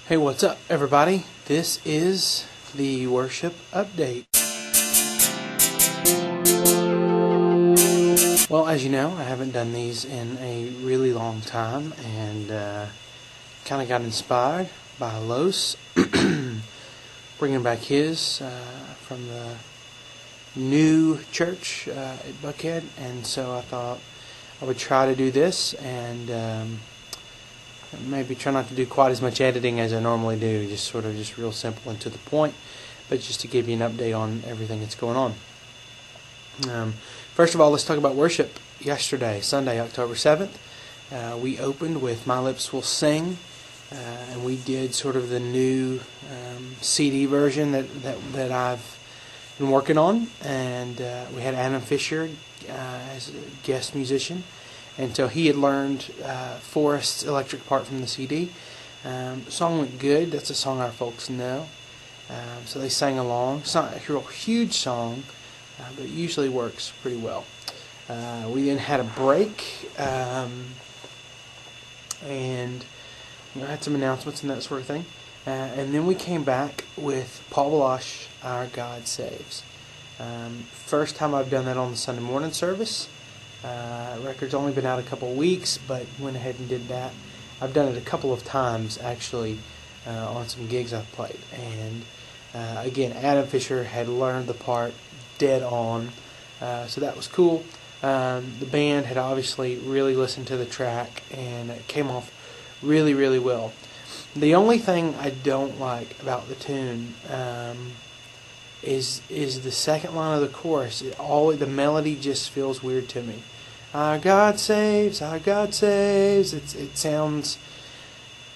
Hey, what's up, everybody? This is the worship update. Well, as you know, I haven't done these in a really long time, and kind of got inspired by Los bringing back his from the new church at Buckhead, and so I thought I would try to do this and maybe try not to do quite as much editing as I normally do, just real simple and to the point, but just to give you an update on everything that's going on. First of all, let's talk about worship. Yesterday, Sunday, October 7th, we opened with My Lips Will Sing, and we did sort of the new CD version that I've been working on, and we had Adam Fisher as a guest musician. And so he had learned Forrest's electric part from the CD. The song went good. That's a song our folks know. So they sang along. It's not a real huge song, but it usually works pretty well. We then had a break, and had some announcements and that sort of thing. And then we came back with Paul Balosh, Our God Saves. First time I've done that on the Sunday morning service. Record's only been out a couple of weeks, but went ahead and did that. I've done it a couple of times actually on some gigs I've played, and again, Adam Fisher had learned the part dead on, so that was cool. The band had obviously really listened to the track, and it came off really, really well. The only thing I don't like about the tune is the second line of the chorus. The melody just feels weird to me. Our God saves, our God saves. It sounds,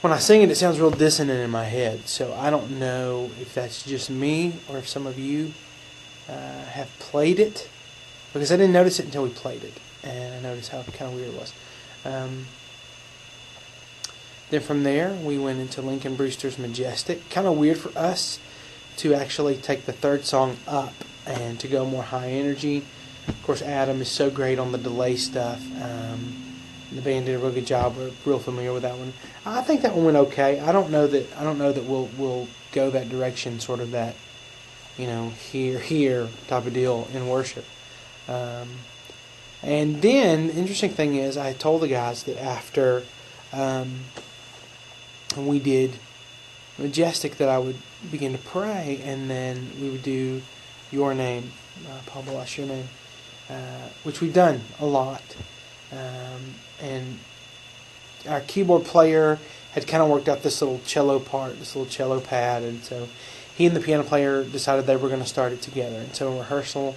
when I sing it, it sounds real dissonant in my head. So I don't know if that's just me or if some of you have played it, because I didn't notice it until we played it, and I noticed how kind of weird it was. Then from there, we went into Lincoln Brewster's Majestic. Kind of weird for us to actually take the third song up and to go more high energy. Of course, Adam is so great on the delay stuff. The band did a real good job. We're real familiar with that one. I think that one went okay. I don't know that we'll go that direction, sort of that, here type of deal in worship. And then the interesting thing is, I told the guys that after we did Majestic that I would begin to pray, and then we would do Your Name, Paul Balosh, Your Name, which we've done a lot. And our keyboard player had kind of worked out this little cello part, this little cello pad, and so he and the piano player decided they were going to start it together. And so in rehearsal,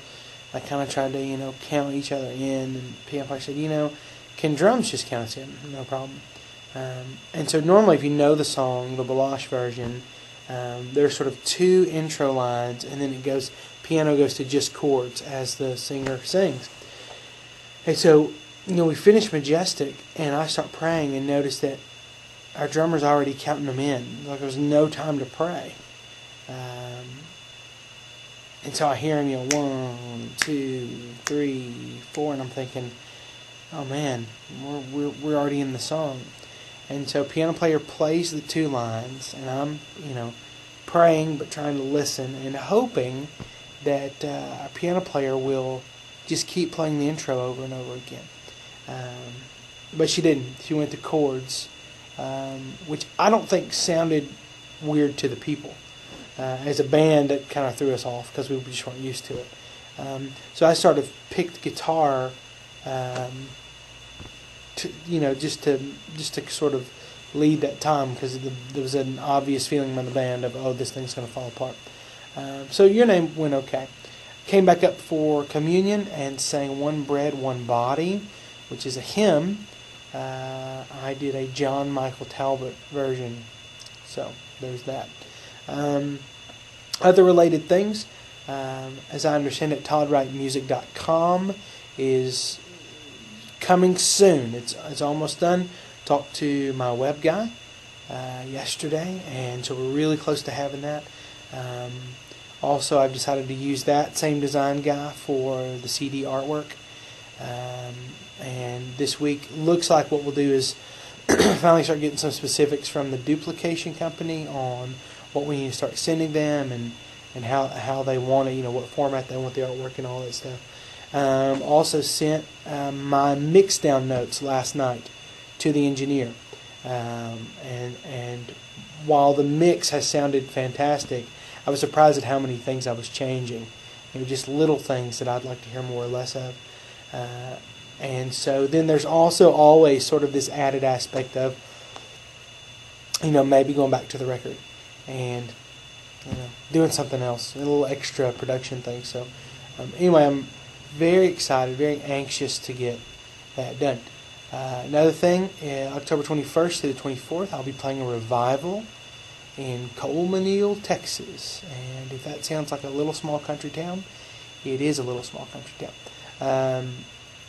I kind of tried to, count each other in, and the piano player said, can drums just count us in? No problem. And so normally if you know the song, the Balosh version, there's sort of two intro lines, and then piano goes to just chords as the singer sings. And so, we finished Majestic, and I start praying and notice that our drummer's already counting them in. Like there was no time to pray. And so I hear him, 1, 2, 3, 4, and I'm thinking, oh man, we're already in the song. And so piano player plays the two lines, and I'm, praying but trying to listen and hoping that our piano player will just keep playing the intro over and over again. But she didn't. She went to chords, which I don't think sounded weird to the people. As a band, it kind of threw us off because we just weren't used to it. So I sort of picked guitar, just to sort of lead that time, because there was an obvious feeling by the band of, this thing's going to fall apart. So Your Name went okay. Came back up for communion and sang One Bread, One Body, which is a hymn. I did a John Michael Talbot version, so there's that. Other related things, as I understand it, ToddWrightMusic.com is coming soon. It's almost done. Talked to my web guy yesterday, and so we're really close to having that. Also, I've decided to use that same design guy for the CD artwork. And this week, looks like what we'll do is finally start getting some specifics from the duplication company on what we need to start sending them, and how they want it, what format they want the artwork and all that stuff. Also sent my mix down notes last night to the engineer, and while the mix has sounded fantastic, I was surprised at how many things I was changing. Just little things that I'd like to hear more or less of. And so then there's also always sort of this added aspect of, maybe going back to the record and, doing something else, a little extra production thing. So anyway, I'm very excited, very anxious to get that done. Another thing, October 21st to the 24th, I'll be playing a revival in Colemanville, Texas. And if that sounds like a little small country town, it is a little small country town.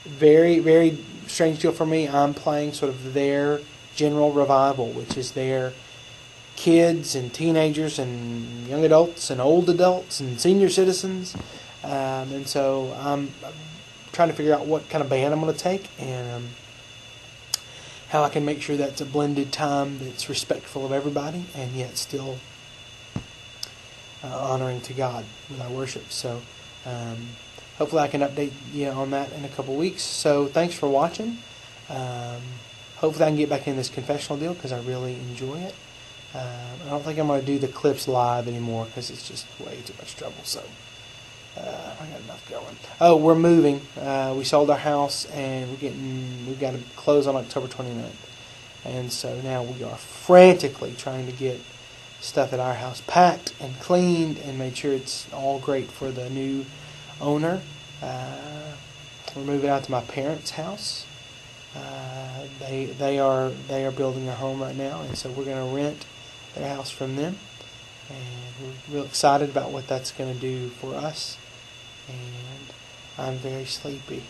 Very, very strange deal for me. I'm playing sort of their general revival, which is their kids and teenagers and young adults and old adults and senior citizens. And so I'm trying to figure out what kind of band I'm going to take, and how I can make sure that's a blended time that's respectful of everybody and yet still honoring to God with our worship. So hopefully I can update you on that in a couple weeks. So thanks for watching. Hopefully I can get back in this confessional deal because I really enjoy it. I don't think I'm going to do the clips live anymore because it's just way too much trouble. So I got enough going. Oh, we're moving. We sold our house, and we've got to close on October 29th. And so now we are frantically trying to get stuff at our house packed and cleaned and made sure it's all great for the new owner. We're moving out to my parents' house. They are building a home right now, and so we're going to rent their house from them. And we're real excited about what that's going to do for us. And I'm very sleepy.